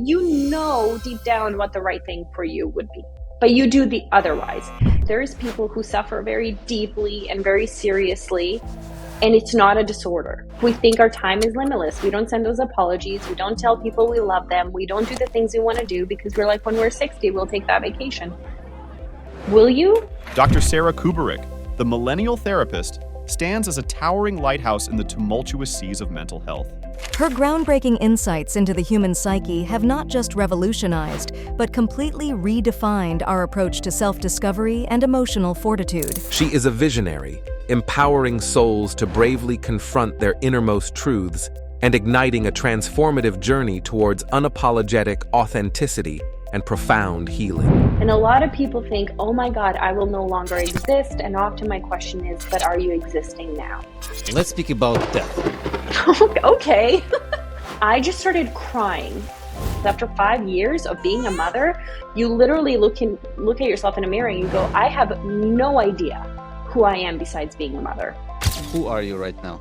you know deep down what the right thing for you would be, but you do the otherwise. There's people who suffer very deeply and very seriously, and it's not a disorder. We think our time is limitless. We don't send those apologies. We don't tell people we love them. We don't do the things we want to do because we're like, when we're 60, we'll take that vacation. Will you? Dr. Sara Kuburic, the millennial therapist, stands as a towering lighthouse in the tumultuous seas of mental health. Her groundbreaking insights into the human psyche have not just revolutionized, but completely redefined our approach to self-discovery and emotional fortitude. She is a visionary, empowering souls to bravely confront their innermost truths and igniting a transformative journey towards unapologetic authenticity and profound healing. And a lot of people think, oh my God, I will no longer exist. And often my question is, but are you existing now? Let's speak about death. Okay. I just started crying. After 5 years of being a mother, you literally look at yourself in a mirror and you go, I have no idea who I am besides being a mother. Who are you right now?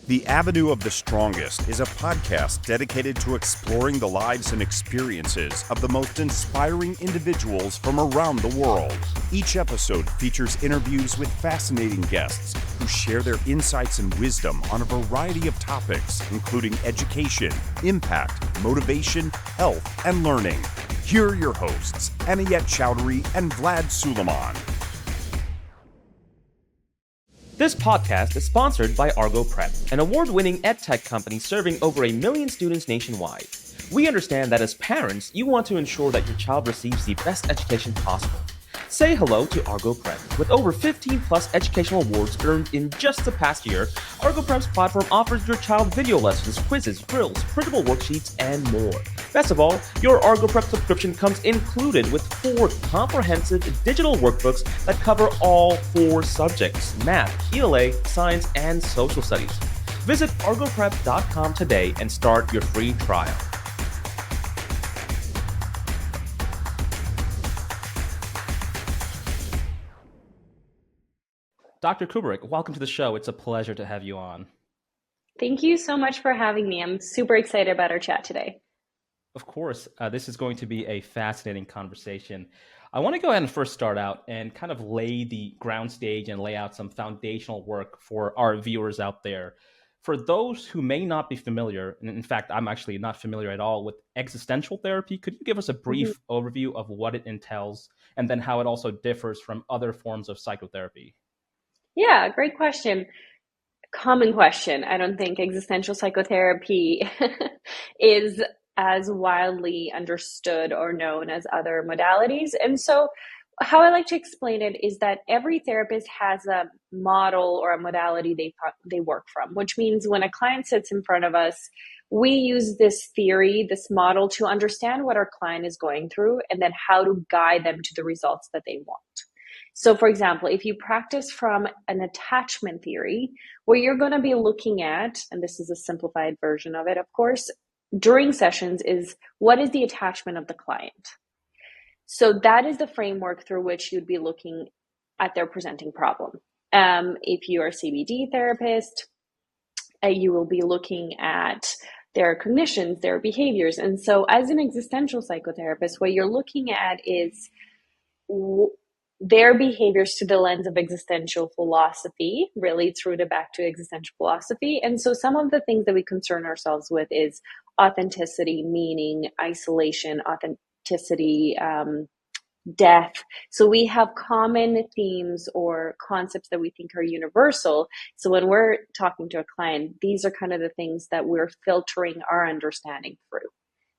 The Avenue of the Strongest is a podcast dedicated to exploring the lives and experiences of the most inspiring individuals from around the world. Each episode features interviews with fascinating guests who share their insights and wisdom on a variety of topics, including education, impact, motivation, health, and learning. Here are your hosts, Anayet Chowdhury and Vlad Suleiman. This podcast is sponsored by ArgoPrep, an award-winning edtech company serving over 1 million students nationwide. We understand that as parents, you want to ensure that your child receives the best education possible. Say hello to ArgoPrep. With over 15 plus educational awards earned in just the past year, ArgoPrep's platform offers your child video lessons, quizzes, drills, printable worksheets, and more. Best of all, your ArgoPrep subscription comes included with 4 comprehensive digital workbooks that cover all 4 subjects: math, ELA, science, and social studies. Visit ArgoPrep.com today and start your free trial. Dr. Kuburic, welcome to the show. It's a pleasure to have you on. Thank you so much for having me. I'm super excited about our chat today. Of course, this is going to be a fascinating conversation. I want to go ahead and first start out and kind of lay the ground stage and lay out some foundational work for our viewers out there. For those who may not be familiar, and in fact, I'm actually not familiar at all with existential therapy, could you give us a brief overview of what it entails and then how it also differs from other forms of psychotherapy? Yeah, great question. Common question. I don't think existential psychotherapy is as widely understood or known as other modalities. And so how I like to explain it is that every therapist has a model or a modality they work from, which means when a client sits in front of us, we use this theory, this model to understand what our client is going through and then how to guide them to the results that they want. So for example, if you practice from an attachment theory, what you're going to be looking at, and this is a simplified version of it, of course, during sessions is what is the attachment of the client? So that is the framework through which you'd be looking at their presenting problem. If you are a CBT therapist, you will be looking at their cognitions, their behaviors. And so as an existential psychotherapist, what you're looking at is their behaviors to the lens of existential philosophy. Really, it's rooted back to existential philosophy. And so some of the things that we concern ourselves with is authenticity, meaning, isolation, authenticity, death. So we have common themes or concepts that we think are universal. So when we're talking to a client, these are kind of the things that we're filtering our understanding through.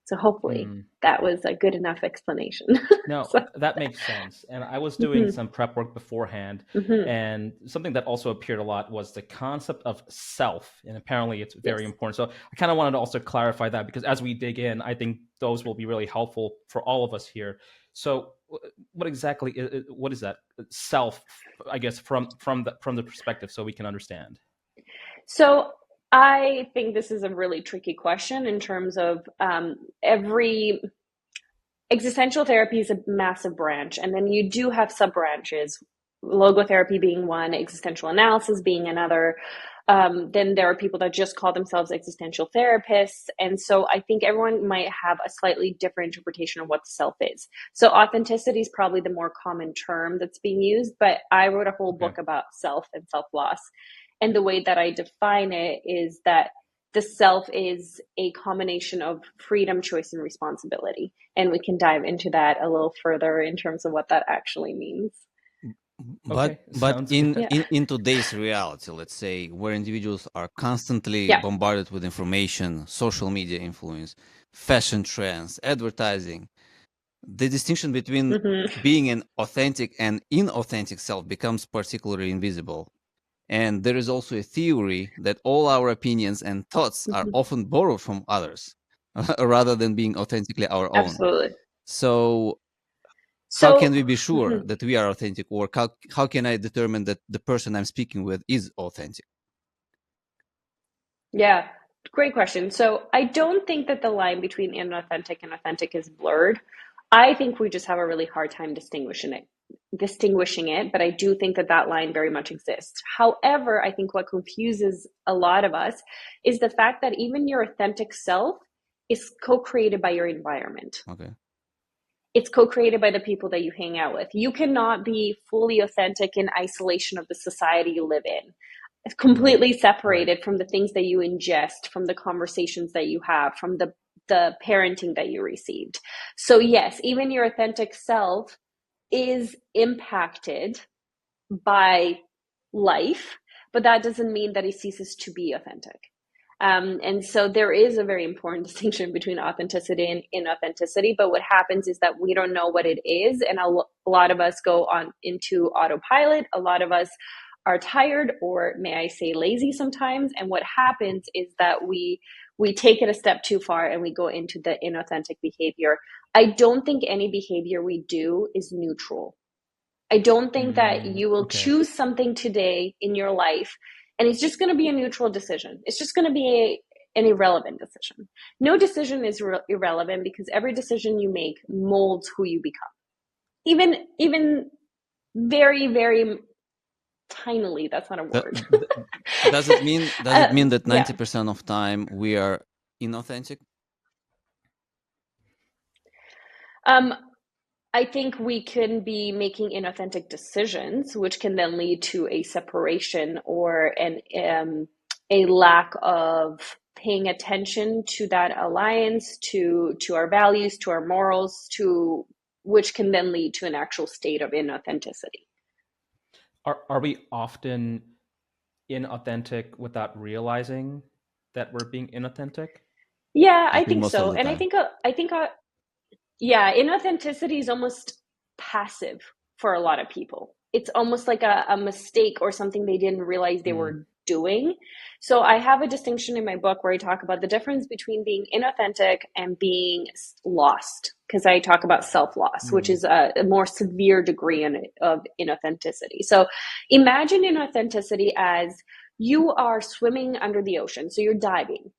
So hopefully that was a good enough explanation. No, that makes sense. And I was doing some prep work beforehand, and something that also appeared a lot was the concept of self. And apparently it's very important. So I kind of wanted to also clarify that because as we dig in, I think those will be really helpful for all of us here. So what exactly what is that self, I guess, from the perspective so we can understand? So I think this is a really tricky question in terms of every existential therapy is a massive branch. And then you do have sub branches, logotherapy being one, existential analysis being another. Then there are people that just call themselves existential therapists. And so I think everyone might have a slightly different interpretation of what the self is. So authenticity is probably the more common term that's being used, but I wrote a whole book about self and self-loss. And the way that I define it is that the self is a combination of freedom, choice, and responsibility. And we can dive into that a little further in terms of what that actually means. But sounds in, good. in today's reality, let's say, where individuals are constantly Yeah. bombarded with information, social media influence, fashion trends, advertising, the distinction between being an authentic and inauthentic self becomes particularly invisible. And there is also a theory that all our opinions and thoughts are often borrowed from others rather than being authentically our own. Absolutely. So how can So, we be sure that we are authentic, or how can I determine that the person I'm speaking with is authentic? yeah, great question. So I don't think that the line between inauthentic and authentic is blurred. I think we just have a really hard time distinguishing it, but I do think that that line very much exists. However, I think what confuses a lot of us is the fact that even your authentic self is co-created by your environment. Okay. It's co-created by the people that you hang out with. You cannot be fully authentic in isolation of the society you live in. It's completely separated from the things that you ingest, from the conversations that you have, from the parenting that you received. So yes, even your authentic self is impacted by life, but that doesn't mean that it ceases to be authentic. And so there is a very important distinction between authenticity and inauthenticity. But what happens is that we don't know what it is. And a lot of us go on into autopilot. A lot of us are tired, or may I say lazy sometimes. And what happens is that we take it a step too far and we go into the inauthentic behavior. I don't think any behavior we do is neutral. I don't think that you will choose something today in your life and it's just going to be a neutral decision. It's just going to be an irrelevant decision. No decision is irrelevant because every decision you make molds who you become. Even very, very tinily, that's not a word. Does it mean that Yeah. 90% of time we are inauthentic? I think we can be making inauthentic decisions, which can then lead to a separation or a lack of paying attention to that alliance, to our values, to our morals, to which can then lead to an actual state of inauthenticity. Are we often inauthentic without realizing that we're being inauthentic? Yeah, I I think think most of so. the And time. yeah, inauthenticity is almost passive for a lot of people. It's almost like a mistake or something they didn't realize they were doing. So I have a distinction in my book where I talk about the difference between being inauthentic and being lost, because I talk about self-loss, which is a more severe degree of inauthenticity. So imagine inauthenticity as you are swimming under the ocean. So you're diving.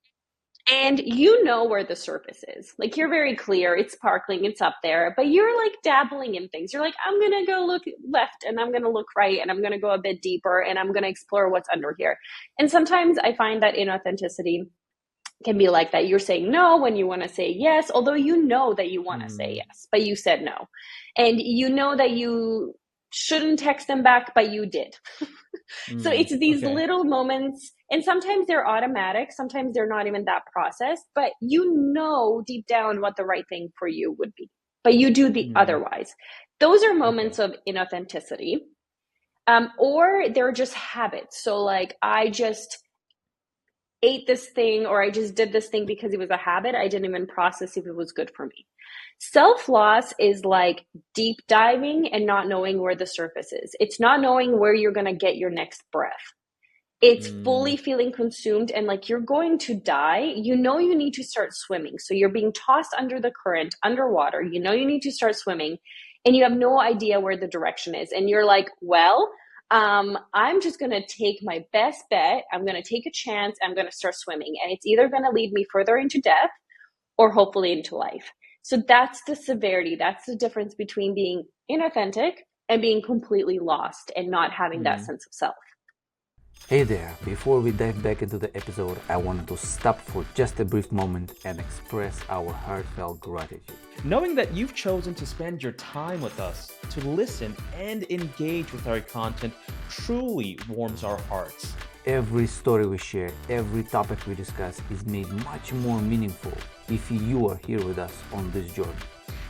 And you know where the surface is. Like you're very clear, it's sparkling, it's up there, but you're like dabbling in things. You're like, I'm going to go look left and I'm going to look right and I'm going to go a bit deeper and I'm going to explore what's under here. And sometimes I find that inauthenticity can be like that. You're saying no when you want to say yes, although you know that you want to say yes, but you said no. And you know that you shouldn't text them back, but you did. So it's these little moments, and sometimes they're automatic, sometimes they're not even that processed, but you know deep down what the right thing for you would be, but you do the otherwise. Those are moments of inauthenticity, or they're just habits. So like I just ate this thing or I just did this thing because it was a habit. I didn't even process if it was good for me. Self-loss is like deep diving and not knowing where the surface is. It's not knowing where you're going to get your next breath. It's fully feeling consumed and like you're going to die. You know you need to start swimming. So you're being tossed under the current, underwater. You know you need to start swimming and you have no idea where the direction is. And you're like, well, I'm just going to take my best bet. I'm going to take a chance. I'm going to start swimming. And it's either going to lead me further into death or hopefully into life. So that's the severity. That's the difference between being inauthentic and being completely lost and not having that sense of self. Hey there, before we dive back into the episode, I wanted to stop for just a brief moment and express our heartfelt gratitude. Knowing that you've chosen to spend your time with us, to listen and engage with our content truly warms our hearts. Every story we share, every topic we discuss is made much more meaningful if you are here with us on this journey.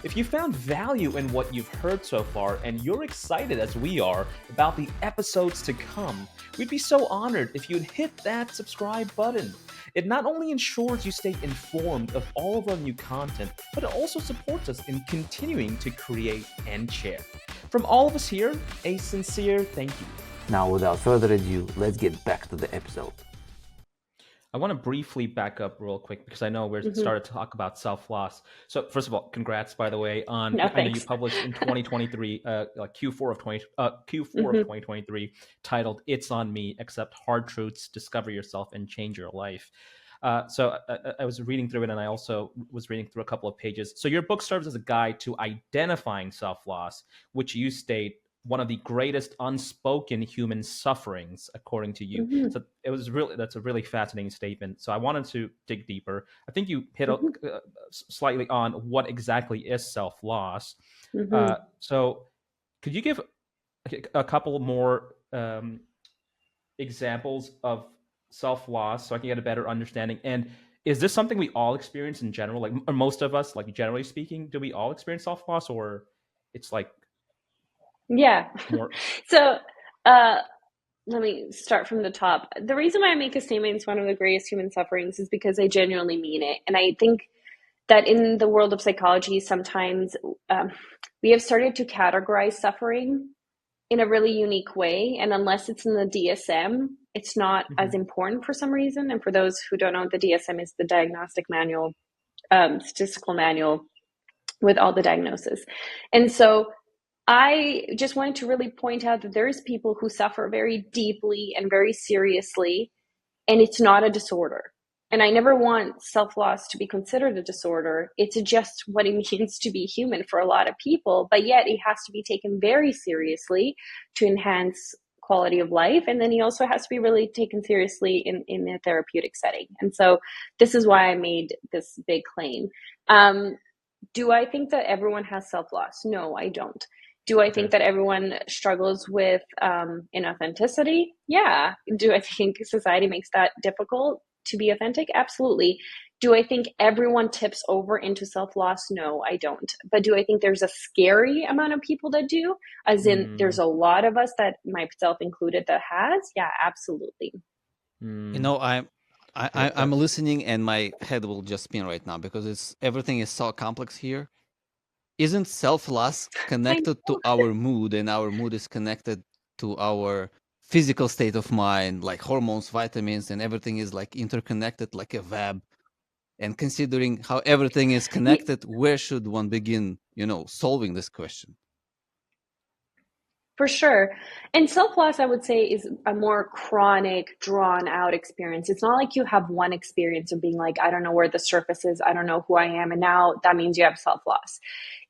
If you found value in what you've heard so far and you're excited as we are about the episodes to come, we'd be so honored if you'd hit that subscribe button. It not only ensures you stay informed of all of our new content, but it also supports us in continuing to create and share. From all of us here, a sincere thank you. Now, without further ado, let's get back to the episode. I want to briefly back up real quick because I know we're started to talk about self-loss. So first of all, congrats, by the way, on I know you published in 2023, Q4 of 2023, titled "It's on Me: Accept Hard Truths, Discover Yourself, and Change Your Life." So I was reading through it, and I also was reading through a couple of pages. So your book serves as a guide to identifying self-loss, which you state one of the greatest unspoken human sufferings, according to you. So that's a really fascinating statement. So I wanted to dig deeper. I think you hit slightly on what exactly is self-loss. So could you give a couple more examples of self-loss so I can get a better understanding? And is this something we all experience in general? Like, or most of us, like generally speaking, do we all experience self-loss, or it's like So let me start from the top. The reason why I make a statement it's one of the greatest human sufferings is because I genuinely mean it. And I think that in the world of psychology, sometimes we have started to categorize suffering in a really unique way. And unless it's in the DSM, it's not as important for some reason. And for those who don't know, the DSM is the diagnostic manual, statistical manual with all the diagnoses. And so I just wanted to really point out that there's people who suffer very deeply and very seriously, and it's not a disorder. And I never want self-loss to be considered a disorder. It's just what it means to be human for a lot of people, but yet it has to be taken very seriously to enhance quality of life. And then he also has to be really taken seriously in a therapeutic setting. And so this is why I made this big claim. Do I think that everyone has self-loss? No, I don't. Do I think that everyone struggles with inauthenticity? Yeah. Do I think society makes that difficult to be authentic? Absolutely. Do I think everyone tips over into self-loss? No, I don't. But do I think there's a scary amount of people that do? As in, there's a lot of us, that myself included, that has? Yeah, absolutely. You know, I'm listening and my head will just spin right now because everything is so complex here. Isn't self-loss connected to our mood, and our mood is connected to our physical state of mind, like hormones, vitamins, and everything is like interconnected like a web? And considering how everything is connected, where should one begin, solving this question? For sure. And self-loss, I would say, is a more chronic, drawn out experience. It's not like you have one experience of being like, I don't know where the surface is, I don't know who I am, and now that means you have self-loss.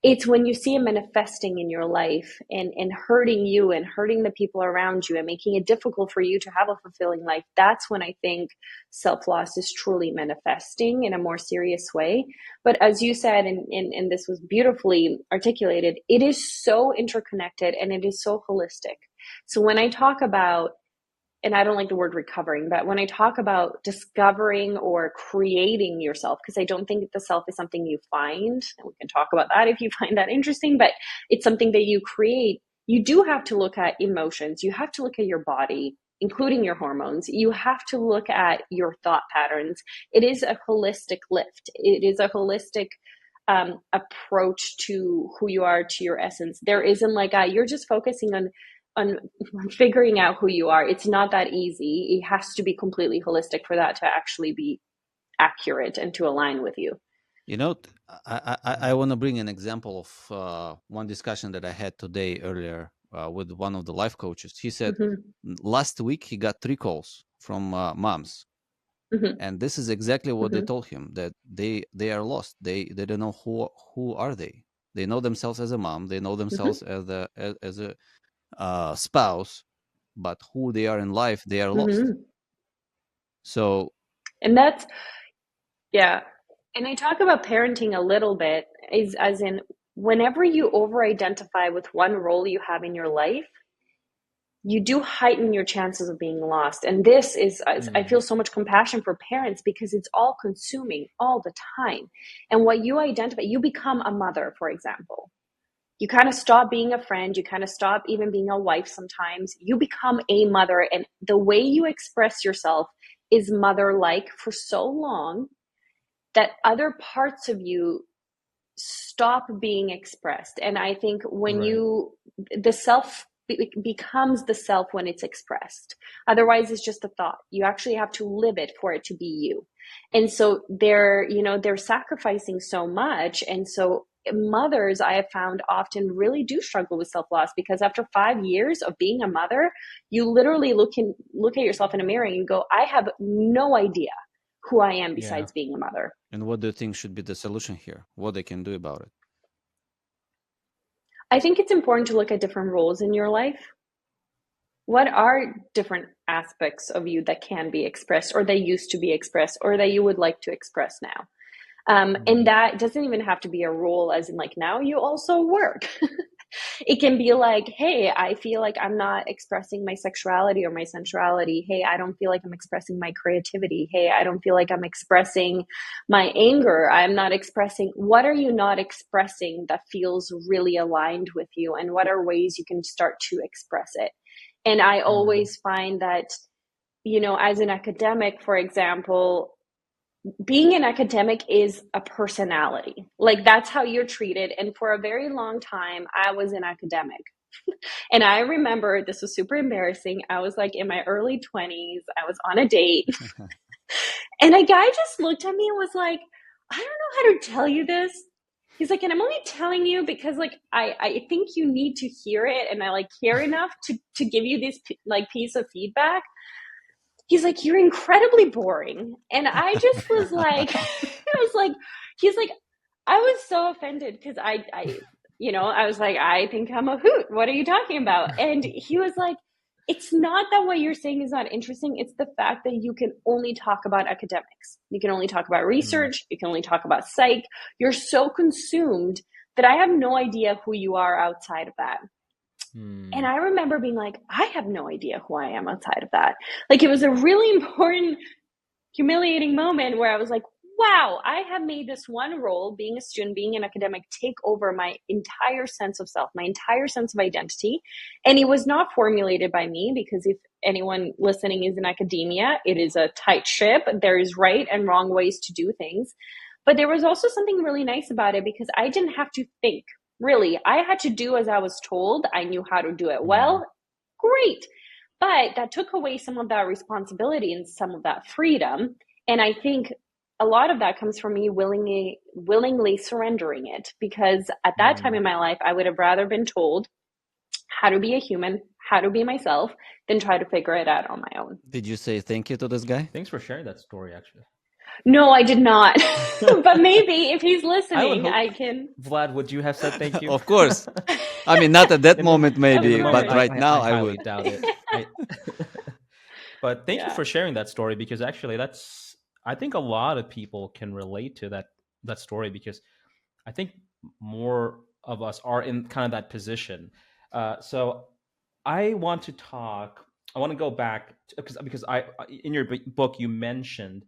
It's when you see it manifesting in your life and hurting you and hurting the people around you and making it difficult for you to have a fulfilling life. That's when I think self-loss is truly manifesting in a more serious way. But as you said, and this was beautifully articulated, it is so interconnected and it is so holistic. So when I talk about, and I don't like the word recovering, but when I talk about discovering or creating yourself, because I don't think the self is something you find, and we can talk about that if you find that interesting, but it's something that you create. You do have to look at emotions. You have to look at your body, including your hormones. You have to look at your thought patterns. It is a holistic lift. It is a holistic approach to who you are, to your essence. There isn't like you're just focusing on figuring out who you are. It's not that easy. It has to be completely holistic for that to actually be accurate and to align with you. I want to bring an example of one discussion that I had today earlier with one of the life coaches. He said last week he got 3 calls from moms. And this is exactly what they told him, that they are lost. They don't know who are they. They know themselves as a mom. They know themselves as a spouse, but who they are in life, they are lost. Mm-hmm. So, And that's, yeah. And I talk about parenting a little bit, is as in whenever you over identify with one role you have in your life, you do heighten your chances of being lost. And this is, I feel so much compassion for parents because it's all consuming all the time. And what you identify, you become a mother, for example. You kind of stop being a friend. You kind of stop even being a wife sometimes. You become a mother. And the way you express yourself is mother-like for so long that other parts of you stop being expressed. And I think when the self becomes the self when it's expressed. Otherwise, it's just a thought. You actually have to live it for it to be you. And so they're sacrificing so much. And so mothers, I have found, often really do struggle with self-loss because after 5 years of being a mother, you literally look at yourself in a mirror and you go, I have no idea who I am besides being a mother. and what do you think should be the solution here? What they can do about it? I think it's important to look at different roles in your life. What are different aspects of you that can be expressed or that used to be expressed or that you would like to express now? And that doesn't even have to be a role as in like now you also work. It can be like, hey, I feel like I'm not expressing my sexuality or my sensuality. Hey, I don't feel like I'm expressing my creativity. Hey, I don't feel like I'm expressing my anger. I'm not expressing. What are you not expressing that feels really aligned with you? And what are ways you can start to express it? And I always find that, as an academic, for example, being an academic is a personality. Like that's how you're treated. And for a very long time, I was an academic. And I remember this was super embarrassing. I was like in my early 20s. I was on a date. And a guy just looked at me and was like, I don't know how to tell you this. He's like, and I'm only telling you because like I think you need to hear it, and I like care enough to give you this like piece of feedback. He's like, you're incredibly boring. And I just was like, he's like, I was so offended because I was like, I think I'm a hoot. What are you talking about? And he was like, it's not that what you're saying is not interesting. It's the fact that you can only talk about academics. You can only talk about research. You can only talk about psych. You're so consumed that I have no idea who you are outside of that. And I remember being like, I have no idea who I am outside of that. Like, it was a really important, humiliating moment where I was like, wow, I have made this one role, being a student, being an academic, take over my entire sense of self, my entire sense of identity. And it was not formulated by me, because if anyone listening is in academia, it is a tight ship. There is right and wrong ways to do things. But there was also something really nice about it because I didn't have to think. Really, I had to do as I was told. I knew how to do it well. Great. But that took away some of that responsibility and some of that freedom. And I think a lot of that comes from me willingly surrendering it, because at that time in my life, I would have rather been told how to be a human, how to be myself, than try to figure it out on my own. Did you say thank you to this guy? Thanks for sharing that story, actually. No, I did not. But maybe if he's listening, I can. Vlad, would you have said thank you? Of course. I mean, not at that moment, maybe, but right now I highly would. doubt it. But thank you for sharing that story, because actually I think a lot of people can relate to that story, because I think more of us are in kind of that position. So I want to go back because in your book, you mentioned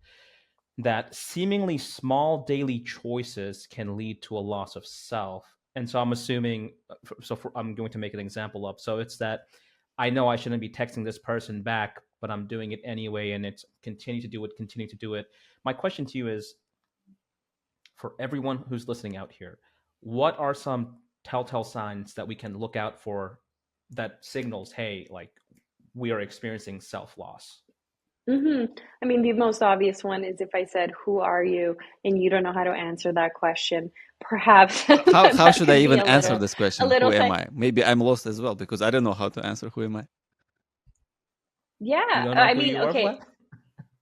that seemingly small daily choices can lead to a loss of self. And so I'm assuming, I'm going to make an example up. So it's that I know I shouldn't be texting this person back, but I'm doing it anyway, and it's continue to do it. My question to you is, for everyone who's listening out here, what are some telltale signs that we can look out for that signals, hey, like we are experiencing self-loss? I mean, the most obvious one is if I said, who are you? And you don't know how to answer that question. Perhaps. How should I even answer this question? Who am I? Maybe I'm lost as well, because I don't know how to answer who am I. Yeah. I mean, okay.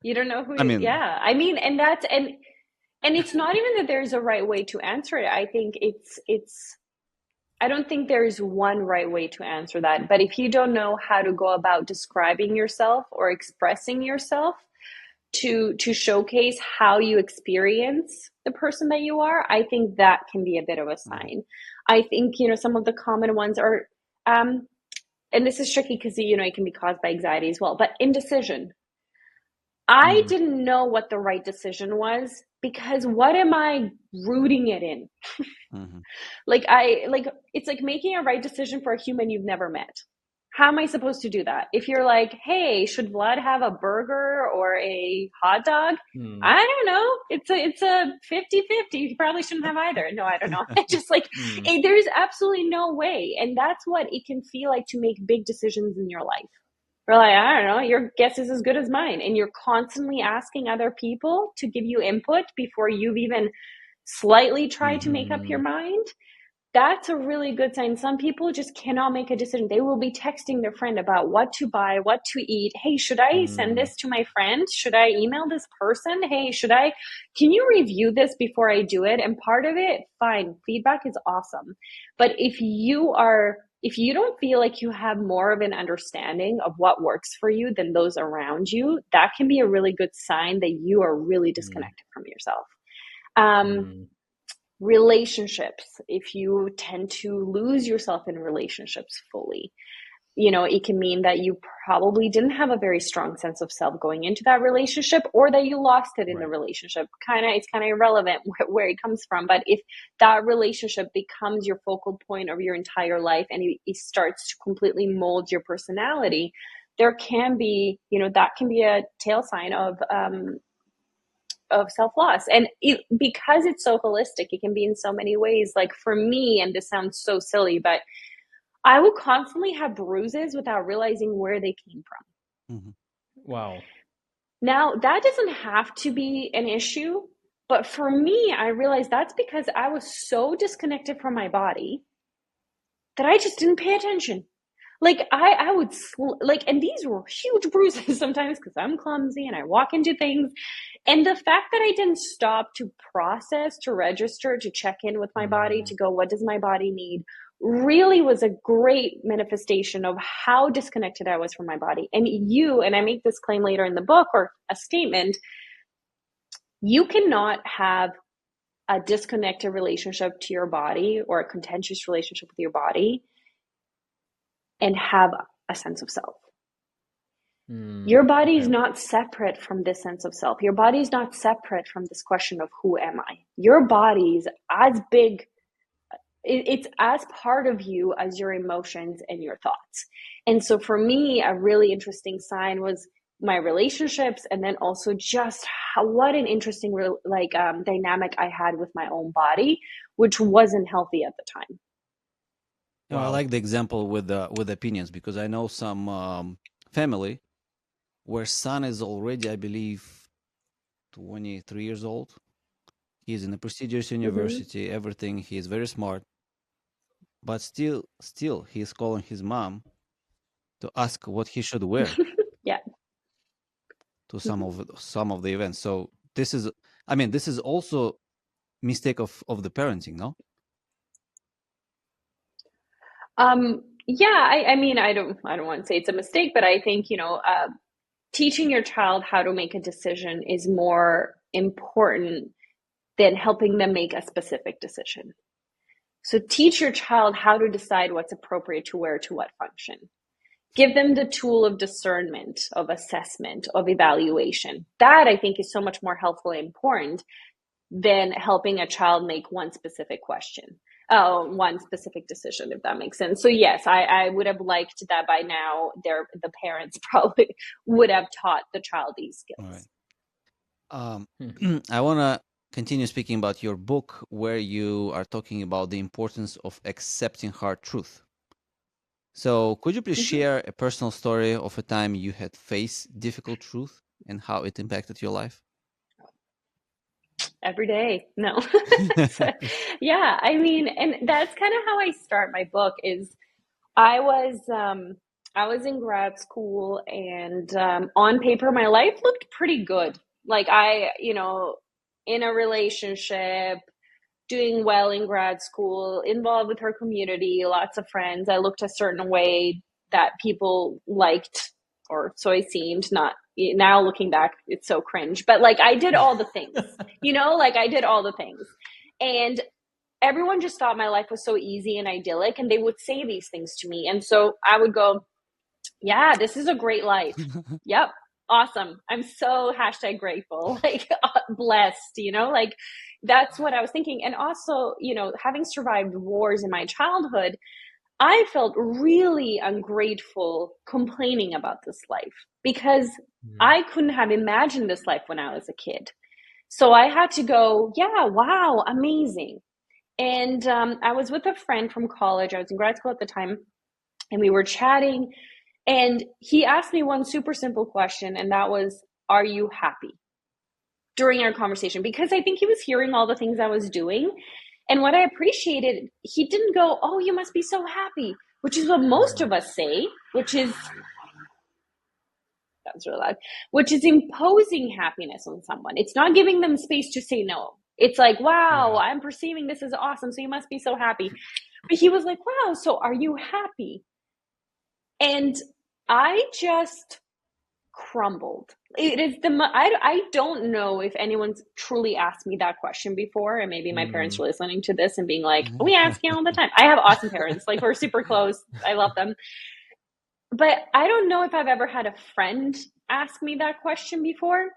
You don't know who I mean, yeah. I mean, and it's not even that there's a right way to answer it. I think I don't think there's one right way to answer that. But if you don't know how to go about describing yourself or expressing yourself to showcase how you experience the person that you are, I think that can be a bit of a sign. I think, some of the common ones are, and this is tricky because, it can be caused by anxiety as well, but indecision. I didn't know what the right decision was because what am I rooting it in? Like it's like making a right decision for a human you've never met. How am I supposed to do that? If you're like, hey, should Vlad have a burger or a hot dog? I don't know. It's a 50-50. You probably shouldn't have either. No, I don't know. It's just like, there's absolutely no way. And that's what it can feel like to make big decisions in your life. We're like, I don't know, your guess is as good as mine. And you're constantly asking other people to give you input before you've even slightly tried to make up your mind. That's a really good sign. Some people just cannot make a decision. They will be texting their friend about what to buy, what to eat. Hey, should I send this to my friend? Should I email this person? Hey, can you review this before I do it? And part of it, fine, feedback is awesome. But if you don't feel like you have more of an understanding of what works for you than those around you, that can be a really good sign that you are really disconnected from yourself. Relationships, if you tend to lose yourself in relationships fully, it can mean that you probably didn't have a very strong sense of self going into that relationship, or that you lost it in the relationship. It's kind of irrelevant where it comes from. But if that relationship becomes your focal point of your entire life and it starts to completely mold your personality, there can be, that can be a tail sign of self-loss. And because it's so holistic, it can be in so many ways. Like for me, and this sounds so silly, but I would constantly have bruises without realizing where they came from. Wow. Now, that doesn't have to be an issue, but for me, I realized that's because I was so disconnected from my body that I just didn't pay attention. Like I would and these were huge bruises sometimes because I'm clumsy and I walk into things. And the fact that I didn't stop to process, to register, to check in with my body, to go, what does my body need, really was a great manifestation of how disconnected I was from my body. And I make this claim later in the book, or a statement, you cannot have a disconnected relationship to your body or a contentious relationship with your body and have a sense of self. Your body is not separate from this sense of self. Your body is not separate from this question of who am I? Your body is as big, it's as part of you as your emotions and your thoughts. And so for me, a really interesting sign was my relationships, and then also just what an interesting dynamic I had with my own body, which wasn't healthy at the time. I like the example with opinions, because I know some family where son is already, I believe, 23 years old. He's in a prestigious university, everything. He is very smart, but still, he's calling his mom to ask what he should wear. Yeah. To some of the events. So this is also mistake of the parenting, no? Yeah, I don't want to say it's a mistake, but I think, teaching your child how to make a decision is more important than helping them make a specific decision. So teach your child how to decide what's appropriate to wear to what function. Give them the tool of discernment, of assessment, of evaluation. That, I think, is so much more helpful and important than helping a child make one specific decision, if that makes sense. So yes, I would have liked that by now the parents probably would have taught the child these skills. All right. I want to continue speaking about your book, where you are talking about the importance of accepting hard truth. So could you please share a personal story of a time you had faced difficult truth and how it impacted your life? Every day. No. So, yeah, and that's kind of how I start my book. Is I was in grad school, and on paper my life looked pretty good. Like in a relationship, doing well in grad school, involved with her community, lots of friends. I looked a certain way that people liked, or so it seemed. Not now looking back, it's so cringe, but like I did all the things, like I did all the things. And everyone just thought my life was so easy and idyllic, and they would say these things to me. And so I would go, yeah, this is a great life. Yep. Awesome. I'm so #grateful, like blessed, like that's what I was thinking. And also, having survived wars in my childhood, I felt really ungrateful complaining about this life because I couldn't have imagined this life when I was a kid. So I had to go, yeah, wow, amazing. And I was with a friend from college. I was in grad school at the time, and we were chatting, and he asked me one super simple question, and that was, are you happy? During our conversation, because I think he was hearing all the things I was doing. And what I appreciated, he didn't go, oh, you must be so happy, which is what most of us say, which is, that was really loud, which is imposing happiness on someone. It's not giving them space to say no. It's like, wow, I'm perceiving this as awesome, so you must be so happy. But he was like, wow, so are you happy? And I just crumbled. It is I don't know if anyone's truly asked me that question before, and maybe my parents are listening to this and being like, we ask you all the time. I have awesome parents, like we're super close. I love them. But I don't know if I've ever had a friend ask me that question before.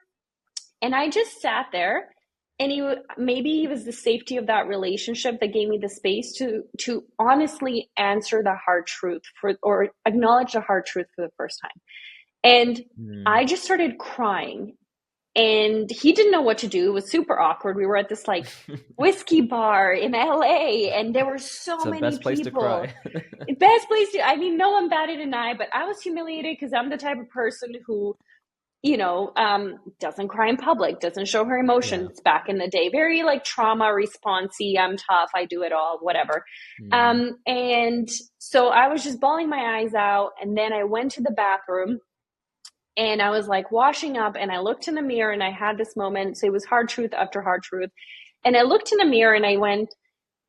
And I just sat there, and maybe it was the safety of that relationship that gave me the space to honestly answer the hard truth or acknowledge the hard truth for the first time. And I just started crying, and he didn't know what to do. It was super awkward. We were at this like whiskey bar in LA, and there were so many people. Best place to cry. Best place to, no one batted an eye, but I was humiliated because I'm the type of person who, doesn't cry in public, doesn't show her emotions back in the day. Very like trauma responsey. I'm tough. I do it all, whatever. And so I was just bawling my eyes out. And then I went to the bathroom, and I was like washing up, and I looked in the mirror, and I had this moment. So it was hard truth after hard truth. And I looked in the mirror, and I went,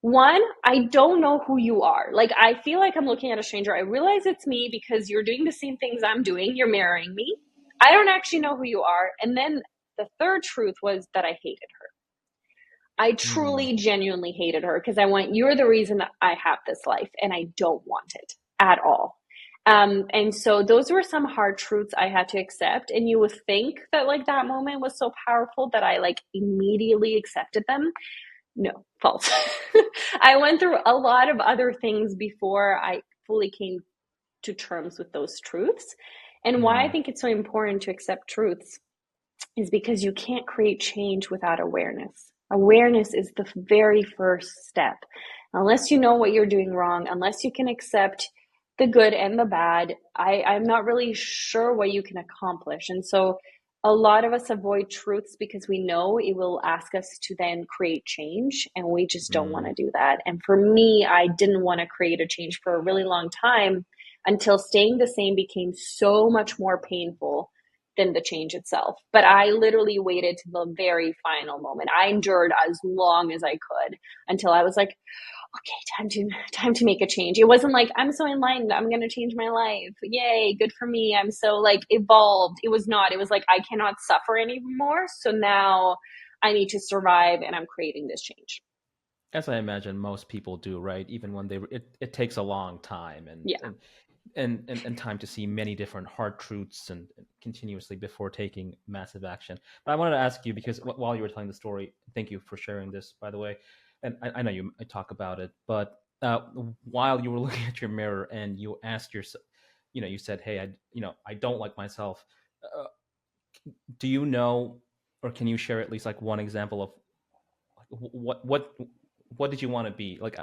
one, I don't know who you are. Like, I feel like I'm looking at a stranger. I realize it's me because you're doing the same things I'm doing. You're mirroring me. I don't actually know who you are. And then the third truth was that I hated her. I truly, genuinely hated her because I went, you're the reason that I have this life, and I don't want it at all. And so those were some hard truths I had to accept. And you would think that like that moment was so powerful that I like immediately accepted them. No, false. I went through a lot of other things before I fully came to terms with those truths. And why I think it's so important to accept truths is because you can't create change without awareness. Awareness is the very first step. Unless you know what you're doing wrong, unless you can accept the good and the bad, I'm not really sure what you can accomplish. And so a lot of us avoid truths because we know it will ask us to then create change, and we just don't want to do that. And for me, I didn't want to create a change for a really long time until staying the same became so much more painful than the change itself. But I literally waited to the very final moment. I endured as long as I could until I was like, okay, time to make a change. It wasn't like, I'm so enlightened, I'm going to change my life. Yay, good for me. I'm so like evolved. It was not. It was like, I cannot suffer anymore. So now I need to survive, and I'm creating this change. As I imagine most people do, right? Even when it takes a long time and time to see many different hard truths and continuously before taking massive action. But I wanted to ask you, because while you were telling the story, thank you for sharing this, by the way. And I know I talk about it, but while you were looking at your mirror and you asked yourself, you said, hey, I don't like myself. Do you know, or can you share at least like one example of what did you want to be? Like,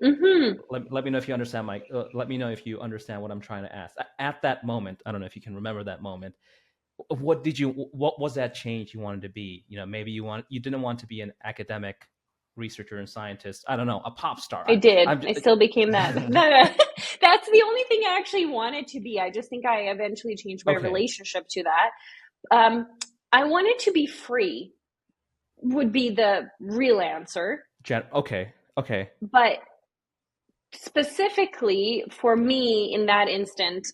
let me know if you understand let me know if you understand what I'm trying to ask. At that moment, I don't know if you can remember that moment. What was that change you wanted to be? Maybe you didn't want to be an academic researcher and scientist. I don't know, a pop star. I did. I still became that. That's the only thing I actually wanted to be. I just think I eventually changed my relationship to that. I wanted to be free, would be the real answer. Okay. But specifically for me in that instant,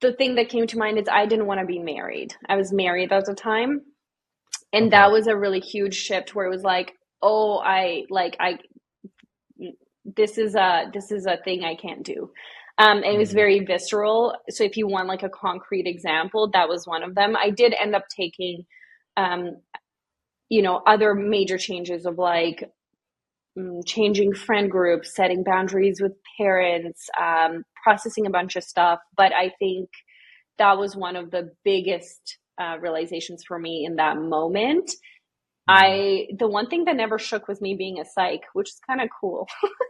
the thing that came to mind is I didn't want to be married. I was married at the time. And Okay. that was a really huge shift where it was like, oh, this is a thing I can't do. And it was very visceral. So if you want like a concrete example, that was one of them. I did end up taking, um, other major changes of like changing friend groups, setting boundaries with parents, processing a bunch of stuff. But I think that was one of the biggest realizations for me in that moment. The one thing that never shook was me being a psych, which is kind of cool.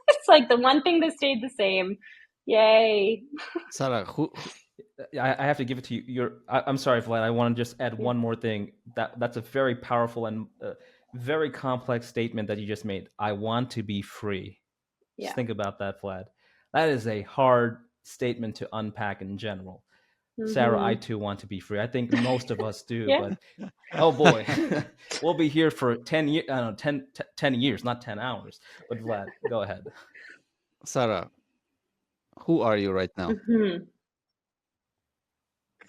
It's like the one thing that stayed the same. Yay. Sarah, who I have to give it to you. I'm sorry, Vlad. I want to just add one more thing. That's a very powerful and very complex statement that you just made. I want to be free. Just think about that, Vlad. That is a hard statement to unpack in general. Sarah, I too want to be free. I think most of us do, Yeah. but oh boy, we'll be here for 10 years. I don't know, 10 years, not 10 hours. But Vlad, go ahead. Sarah, who are you right now?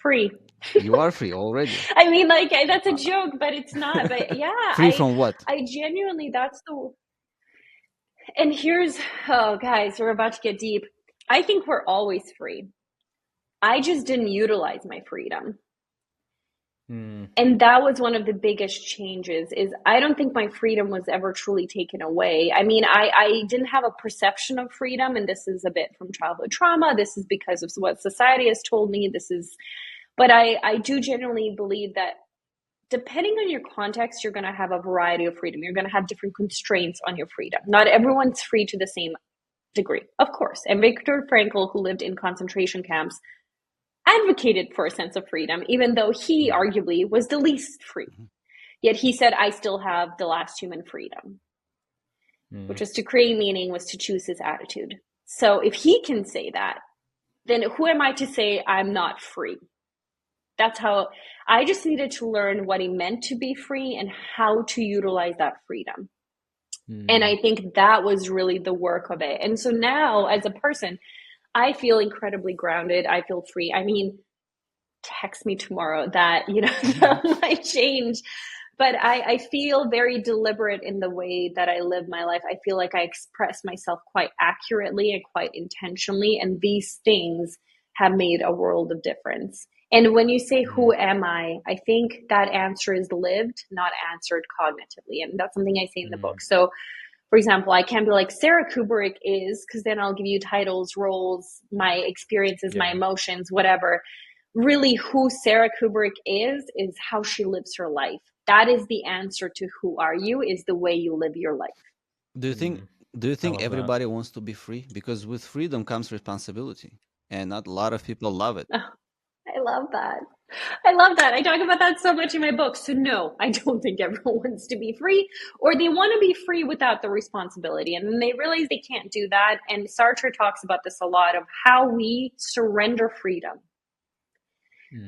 Free. You are free already. I mean, like that's a joke, but it's not. But yeah, Free from what? I genuinely, that's the. And here's, oh guys, we're about to get deep. I think we're always free. I just didn't utilize my freedom. And that was one of the biggest changes is I don't think my freedom was ever truly taken away. I mean, I didn't have a perception of freedom, and this is a bit from childhood trauma. This is because of what society has told me. But I do genuinely believe that depending on your context, you're going to have a variety of freedom. You're going to have different constraints on your freedom. Not everyone's free to the same degree, of course. And Viktor Frankl, who lived in concentration camps, advocated for a sense of freedom, even though he arguably was the least free. Yet he said, I still have the last human freedom, which was to create meaning, was to choose his attitude. So if he can say that, then who am I to say I'm not free? That's how I just needed to learn what it meant to be free and how to utilize that freedom. And I think that was really the work of it. And so now as a person, I feel incredibly grounded. I feel free. I mean, text me tomorrow that, that might change. But I feel very deliberate in the way that I live my life. I feel like I express myself quite accurately and quite intentionally. And these things have made a world of difference. And when you say, who am I think that answer is lived, not answered cognitively. And that's something I say in the book. So, for example, I can't be like, Sara Kuburic is, because then I'll give you titles, roles, my experiences, my emotions, whatever. Really, who Sara Kuburic is how she lives her life. That is the answer to who are you, is the way you live your life. Do you think everybody wants to be free? Because with freedom comes responsibility, and not a lot of people love it. Oh, I love that. I talk about that so much in my book. So no, I don't think everyone wants to be free, or they want to be free without the responsibility. And then they realize they can't do that. And Sartre talks about this a lot, of how we surrender freedom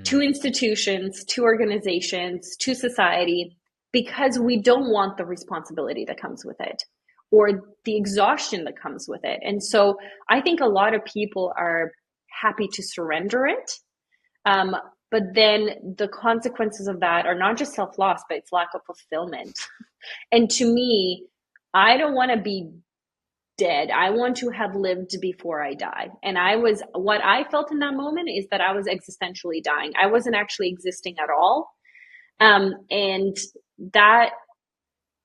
to institutions, to organizations, to society, because we don't want the responsibility that comes with it, or the exhaustion that comes with it. And so I think a lot of people are happy to surrender it. But then the consequences of that are not just self-loss, but it's lack of fulfillment. And to me, I don't want to be dead. I want to have lived before I die. And what I felt in that moment is that I was existentially dying. I wasn't actually existing at all. And that,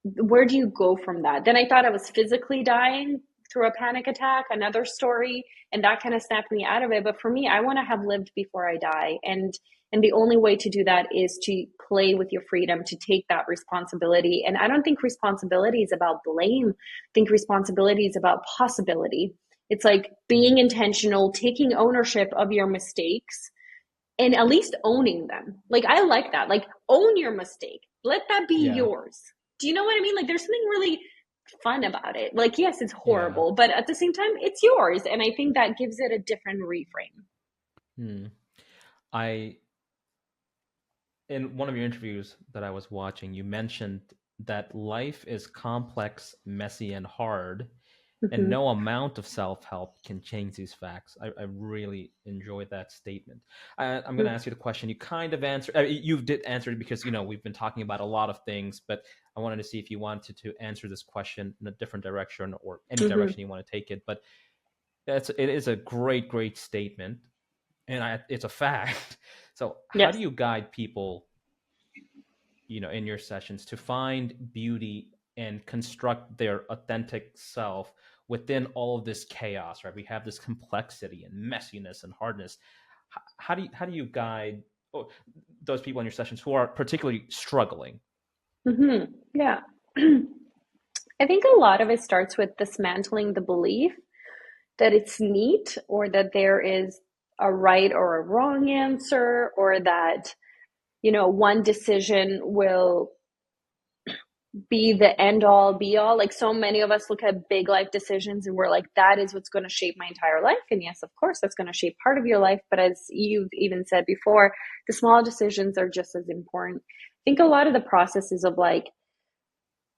where do you go from that? Then I thought I was physically dying through a panic attack, another story, and that kind of snapped me out of it. But for me, I want to have lived before I die. And the only way to do that is to play with your freedom, to take that responsibility. And I don't think responsibility is about blame. I think responsibility is about possibility. It's like being intentional, taking ownership of your mistakes, and at least owning them. Like, I like that. Like, own your mistake. Let that be yours. Do you know what I mean? Like, there's something really fun about it. Like, yes, it's horrible, but at the same time, it's yours. And I think that gives it a different reframe. In one of your interviews that I was watching, you mentioned that life is complex, messy, and hard, and Mm-hmm. no amount of self-help can change these facts. I really enjoyed that statement. I'm going to ask you the question. You kind of answered. You did answer it because we've been talking about a lot of things, but I wanted to see if you wanted to answer this question in a different direction or any Mm-hmm. direction you want to take it. But it is a great statement, and it's a fact. So, how do Yes. you guide people, in your sessions to find beauty and construct their authentic self within all of this chaos, right? We have this complexity and messiness and hardness. How do you guide those people in your sessions who are particularly struggling? Mm-hmm. Yeah. I think a lot of it starts with dismantling the belief that it's neat or that there is a right or a wrong answer, or that, one decision will be the end all be all. Like, so many of us look at big life decisions and we're like, that is what's going to shape my entire life. And yes, of course, that's going to shape part of your life. But as you've even said before, the small decisions are just as important. I think a lot of the processes of like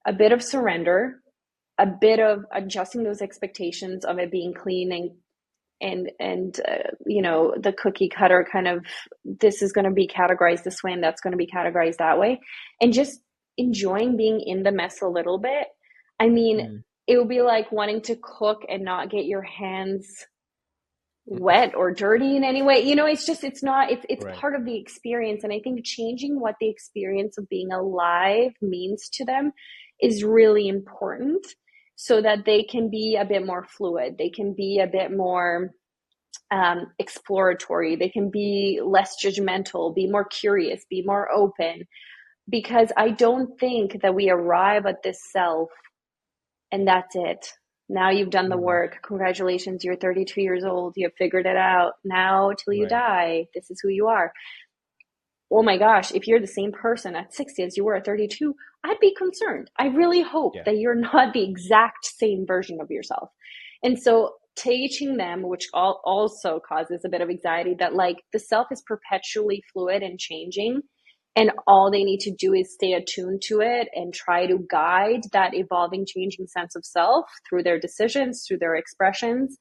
a bit of surrender, a bit of adjusting those expectations of it being clean and the cookie cutter kind of, this is going to be categorized this way and that's going to be categorized that way, and just enjoying being in the mess a little bit. I mean, it would be like wanting to cook and not get your hands wet or dirty in any way. It's Right. part of the experience. And I think changing what the experience of being alive means to them is really important, so that they can be a bit more fluid. They can be a bit more exploratory. They can be less judgmental, be more curious, be more open. Because I don't think that we arrive at this self and that's it. Now you've done the work. Congratulations, you're 32 years old. You have figured it out. Now, till you Right. die, this is who you are. Oh my gosh, if you're the same person at 60 as you were at 32, I'd be concerned. I really hope that you're not the exact same version of yourself. And so teaching them, which also causes a bit of anxiety, that like the self is perpetually fluid and changing, and all they need to do is stay attuned to it and try to guide that evolving, changing sense of self through their decisions, through their expressions.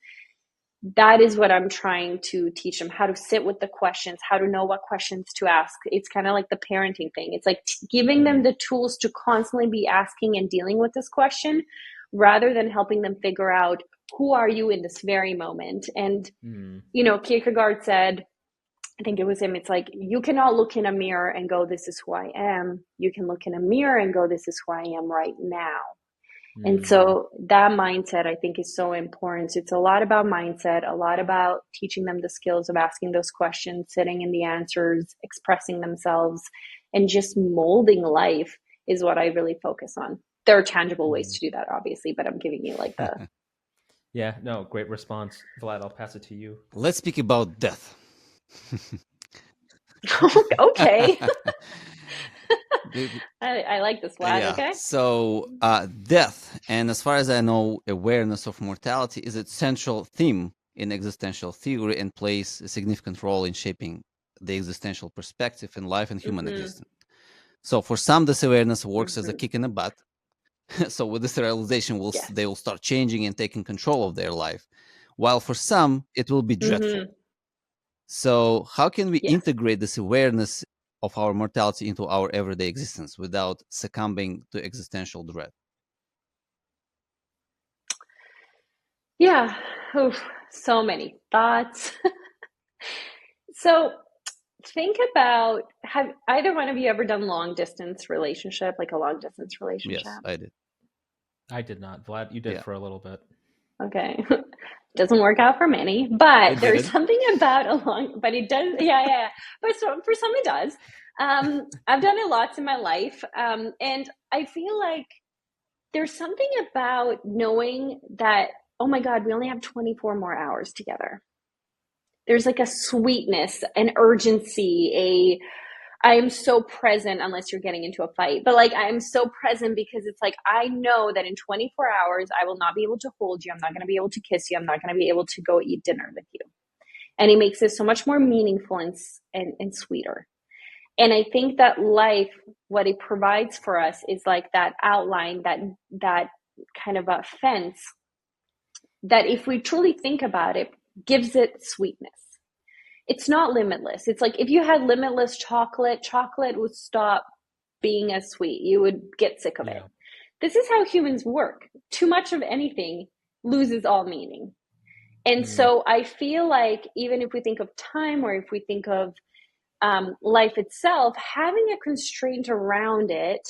That is what I'm trying to teach them, how to sit with the questions, how to know what questions to ask. It's kind of like the parenting thing. It's like giving them the tools to constantly be asking and dealing with this question, rather than helping them figure out, who are you in this very moment? And, Kierkegaard said, I think it was him, it's like, you cannot look in a mirror and go, this is who I am. You can look in a mirror and go, this is who I am right now. And so that mindset, I think, is so important. It's a lot about mindset, a lot about teaching them the skills of asking those questions, sitting in the answers, expressing themselves, and just molding life is what I really focus on. There are tangible ways to do that, obviously, but I'm giving you like the... Yeah, no, great response. Vlad, I'll pass it to you. Let's speak about death. Okay. I like this, Vlad. Yeah. Okay. So death, and as far as I know, awareness of mortality is a central theme in existential theory and plays a significant role in shaping the existential perspective in life and human existence. So for some, this awareness works as a kick in the butt. So with this realization, they will start changing and taking control of their life, while for some, it will be dreadful. So how can we integrate this awareness of our mortality into our everyday existence without succumbing to existential dread? Yeah. Oof, so many thoughts. So think about, have either one of you ever done long distance relationship, like a long distance relationship? Yes, I did. I did not. Vlad, you did for a little bit. Okay. Doesn't work out for many, but there's something about but it does. Yeah. But for some it does. I've done it lots in my life. And I feel like there's something about knowing that, oh my God, we only have 24 more hours together. There's like a sweetness, an urgency, I am so present, unless you're getting into a fight, but like I'm so present because it's like, I know that in 24 hours, I will not be able to hold you. I'm not going to be able to kiss you. I'm not going to be able to go eat dinner with you. And it makes it so much more meaningful and sweeter. And I think that life, what it provides for us is like that outline, that kind of a fence that, if we truly think about it, gives it sweetness. It's not limitless. It's like if you had limitless chocolate, chocolate would stop being as sweet. You would get sick of it. This is how humans work. Too much of anything loses all meaning. And so I feel like even if we think of time, or if we think of life itself, having a constraint around it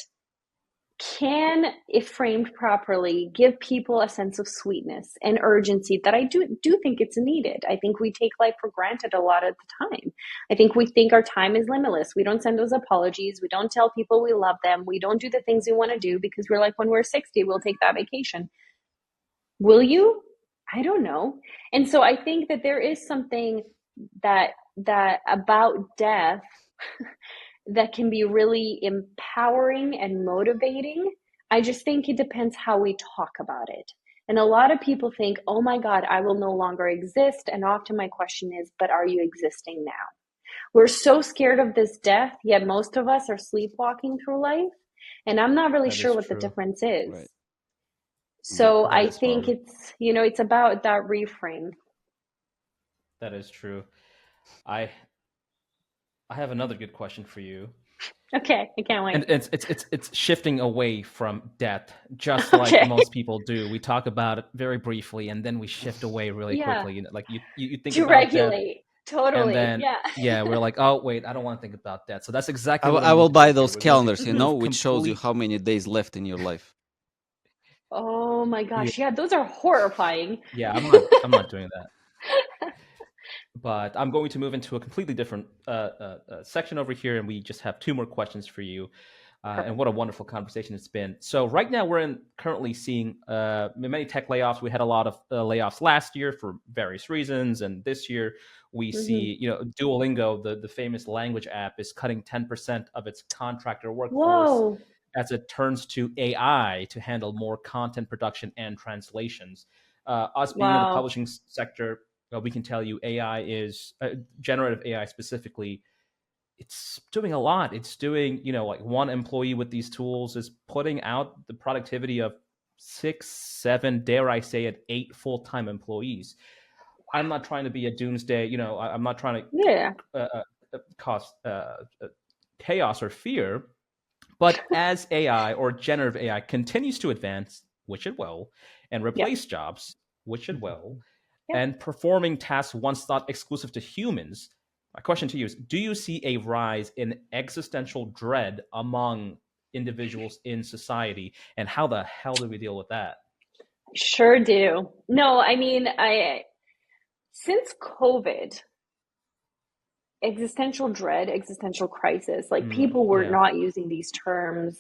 can, if framed properly, give people a sense of sweetness and urgency that I do think it's needed. I think we take life for granted a lot of the time. I think we think our time is limitless. We don't send those apologies. We don't tell people we love them. We don't do the things we want to do because we're like, when we're 60, we'll take that vacation. Will you? I don't know. And so I think that there is something that about death that can be really empowering and motivating. I just think it depends how we talk about it. And a lot of people think, oh my God, I will no longer exist. And often my question is, but are you existing now? We're so scared of this death, yet most of us are sleepwalking through life. And I'm not really sure what the difference is. Right. So I think it's, it's about that reframe. That is true. I have another good question for you. Okay, I can't wait. And it's shifting away from death, just like most people do. We talk about it very briefly, and then we shift away really quickly. Like you think to about regulate. Death, totally. And then, we're like, oh wait, I don't want to think about that. So that's exactly what I will buy those calendars, which shows you how many days left in your life. Oh my gosh, yeah, those are horrifying. Yeah, I'm not doing that. But I'm going to move into a completely different section over here, and we just have 2 more questions for you. And what a wonderful conversation it's been. So right now we're currently seeing many tech layoffs. We had a lot of layoffs last year for various reasons, and this year we see, Duolingo, the famous language app, is cutting 10% of its contractor workforce as it turns to AI to handle more content production and translations. Us being in the publishing sector, we can tell you AI is generative AI specifically. It's doing a lot. It's doing, like one employee with these tools is putting out the productivity of 6, 7, dare I say it, 8 full-time employees. I'm not trying to be a doomsday, I'm not trying to cause chaos or fear. But as AI or generative AI continues to advance, which it will, and replace jobs, which it will, and performing tasks once thought exclusive to humans, my question to you is, do you see a rise in existential dread among individuals in society? And how the hell do we deal with that? Sure do. No, I mean, since COVID, existential dread, existential crisis, like people were not using these terms.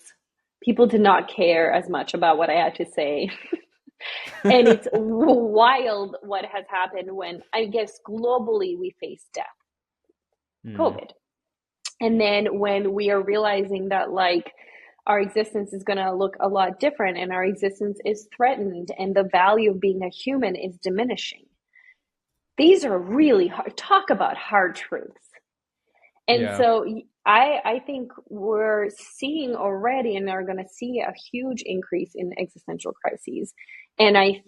People did not care as much about what I had to say. And it's wild what has happened when, I guess, globally we face death. COVID. And then when we are realizing that like our existence is going to look a lot different and our existence is threatened and the value of being a human is diminishing. These are really hard, talk about hard truths. And so I think we're seeing already and are going to see a huge increase in existential crises. And I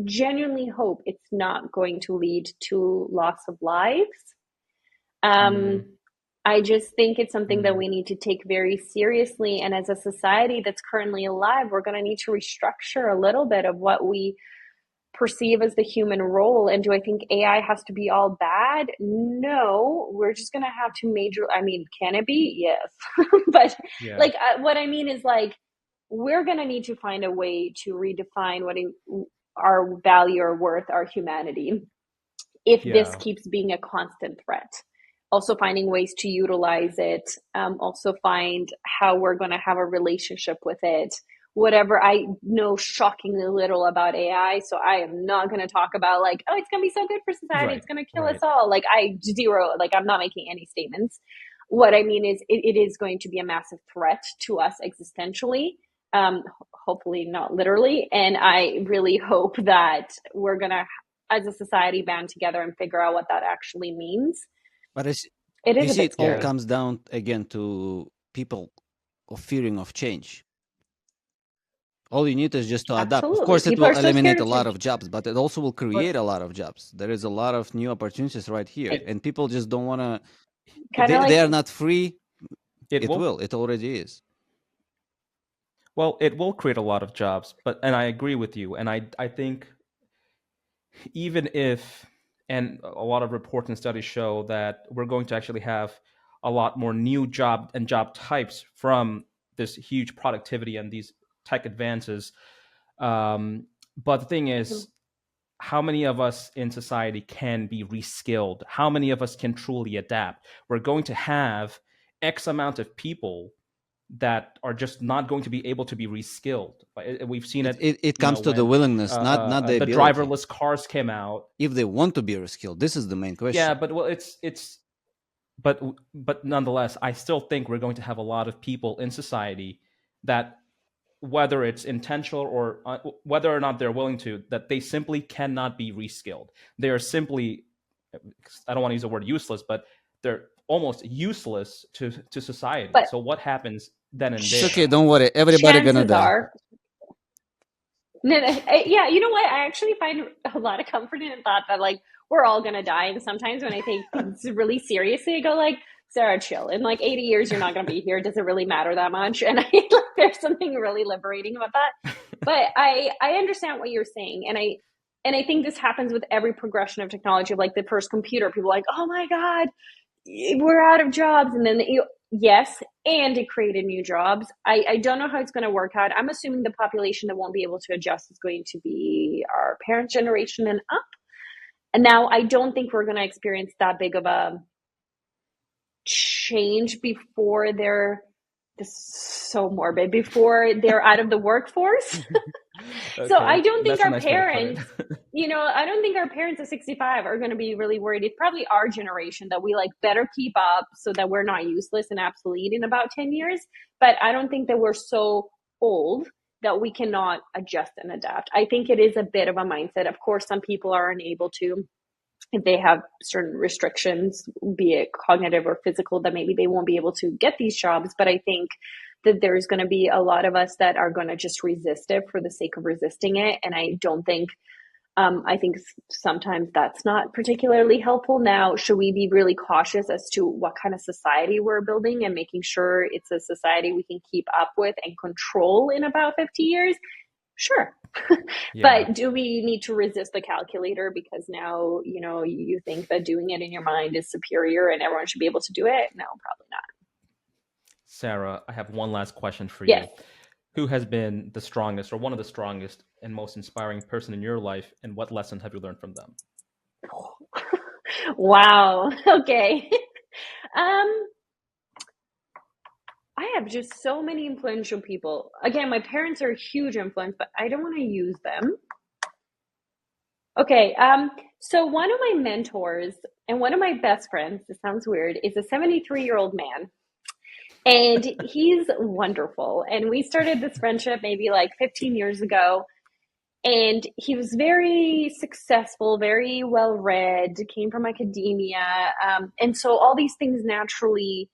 genuinely hope it's not going to lead to loss of lives. I just think it's something that we need to take very seriously. And as a society that's currently alive, we're going to need to restructure a little bit of what we perceive as the human role. And do I think AI has to be all bad? No, we're just going to have to can it be? Yes. But what I mean is like, we're going to need to find a way to redefine our value or worth, our humanity, if this keeps being a constant threat. Also finding ways to utilize it, also find how we're going to have a relationship with it. Whatever, I know shockingly little about AI, so I am not going to talk about like, oh, it's going to be so good for society, it's going to kill us all. Like I'm not making any statements. What I mean is it is going to be a massive threat to us existentially, hopefully not literally. And I really hope that we're going to, as a society, band together and figure out what that actually means. But It You is a see, bit it all scary. comes down again to people of fearing of change. All you need is just to adapt. Of Absolutely. course, it People are will so eliminate scared a of lot change. of jobs, but it also will But create a lot of jobs. There is a lot of new opportunities right here, it and people just don't want to. Kind of They like, are not free. it It will will. It already is. well, it will create a lot of jobs, and I agree with you. And I think even if, and a lot of reports and studies show that we're going to actually have a lot more new job types from this huge productivity and these tech advances. But the thing is, how many of us in society can be reskilled? How many of us can truly adapt? We're going to have X amount of people that are just not going to be able to be reskilled. We've seen it, It comes to the when willingness, not the the ability. driverless cars came out. If they want to be reskilled, this is the main Yeah, question. but well, it's but nonetheless, I still think we're going to have a lot of people in society that, whether it's intentional or whether or not they're willing to, that they simply cannot be reskilled. They are simply, I don't want to use the word useless, but they're almost useless to society. but So what happens then and It's okay. there? Don't worry. Everybody gonna chances die. are, no, no, yeah, you know what? I actually find a lot of comfort in the thought that like we're all gonna die. And sometimes when I take things really seriously, I go like, Sarah, chill. In like 80 years, you're not gonna be here. Does it really matter that much? And like, there's something really liberating about that. But I understand what you're saying, and I think this happens with every progression of technology. Like the first computer, people are like, oh my god, we're out of jobs, and then yes, and it created new jobs. I don't know how it's going to work out. I'm assuming the population that won't be able to adjust is going to be our parents' generation and up. And now I don't think we're going to experience that big of a change before they're, this is so morbid, before they're out of the workforce. So I Okay, don't think that's a our nice way to put it. parents, I don't think our parents at 65 are going to be really worried. It's probably our generation that we like better keep up so that we're not useless and obsolete in about 10 years. But I don't think that we're so old that we cannot adjust and adapt. I think it is a bit of a mindset. Of course, some people are unable to, if they have certain restrictions, be it cognitive or physical, that maybe they won't be able to get these jobs. But I think that there's going to be a lot of us that are going to just resist it for the sake of resisting it. And I don't think, I think sometimes that's not particularly helpful. Now, should we be really cautious as to what kind of society we're building and making sure it's a society we can keep up with and control in about 50 years? Sure. Yeah. But do we need to resist the calculator because now, you think that doing it in your mind is superior and everyone should be able to do it? No, probably not. Sarah, I have one last question for you. Yes. Who has been the strongest or one of the strongest and most inspiring person in your life, and what lesson have you learned from them? Wow. Okay. I have just so many influential people. Again, my parents are a huge influence, but I don't want to use them. Okay. So one of my mentors and one of my best friends, this sounds weird, is a 73-year-old man. And he's wonderful. And we started this friendship maybe like 15 years ago. And he was very successful, very well read, came from academia. And so all these things naturally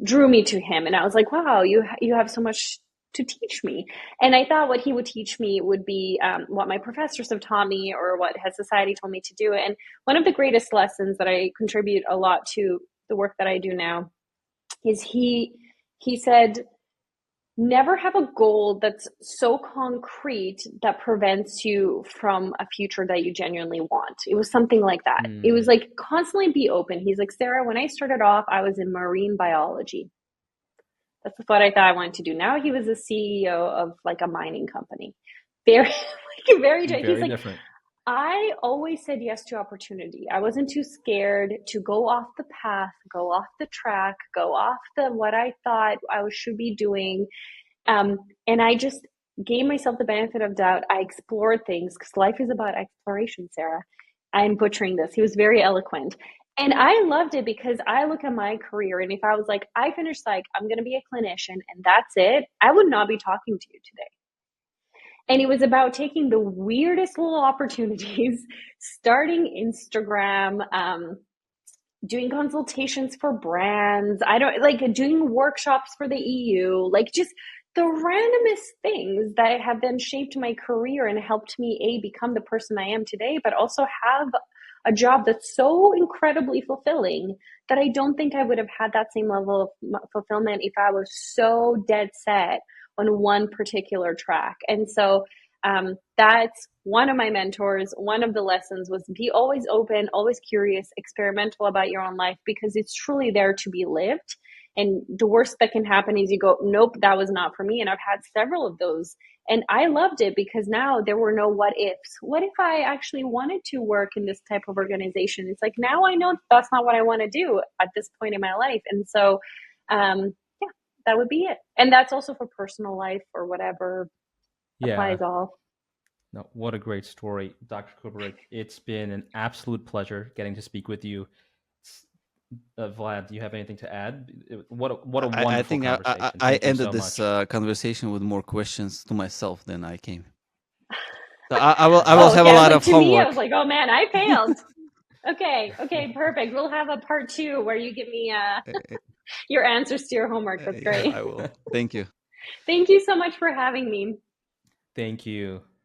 drew me to him. And I was like, wow, you have so much to teach me. And I thought what he would teach me would be what my professors have taught me or what has society told me to do. And one of the greatest lessons that I contribute a lot to the work that I do now is he said, never have a goal that's so concrete that prevents you from a future that you genuinely want. It was something like that. It was like constantly be open. He's like, Sarah, when I started off, I was in marine biology. That's what I thought I wanted to do. Now he was a CEO of like a mining company. Very, very, he's like, different. I always said yes to opportunity. I wasn't too scared to go off the path, go off the track, go off what I thought I should be doing. And I just gave myself the benefit of doubt. I explored things because life is about exploration, Sarah. I'm butchering this. He was very eloquent. And I loved it because I look at my career, and if I was like, I finished psych, I'm going to be a clinician and that's it, I would not be talking to you today. And it was about taking the weirdest little opportunities, starting Instagram, doing consultations for brands. I don't like doing workshops for the EU, like just the randomest things that have then shaped my career and helped me become the person I am today, but also have a job that's so incredibly fulfilling that I don't think I would have had that same level of fulfillment if I was so dead set on one particular track. And so that's one of my mentors. One of the lessons was be always open, always curious, experimental about your own life, because it's truly there to be lived. And the worst that can happen is you go, nope, that was not for me. And I've had several of those. And I loved it because now there were no what ifs. What if I actually wanted to work in this type of organization? It's like, now I know that's not what I want to do at this point in my life. And so, yeah, that would be it. And that's also for personal life or whatever Yeah. applies all. No, what a great story, Dr. Kuburic. It's been an absolute pleasure getting to speak with you. Vlad, do you have anything to add? What a wonderful I think conversation. I Thank you ended so this much. conversation with more questions to myself than I came. So I will Oh, have okay. a I was lot like, of to me, I was homework. like, oh man, I failed. Okay, perfect. We'll have a part 2 where you give me your answers to your homework. That's Yeah, great. I will. Thank you. Thank you so much for having me. Thank you.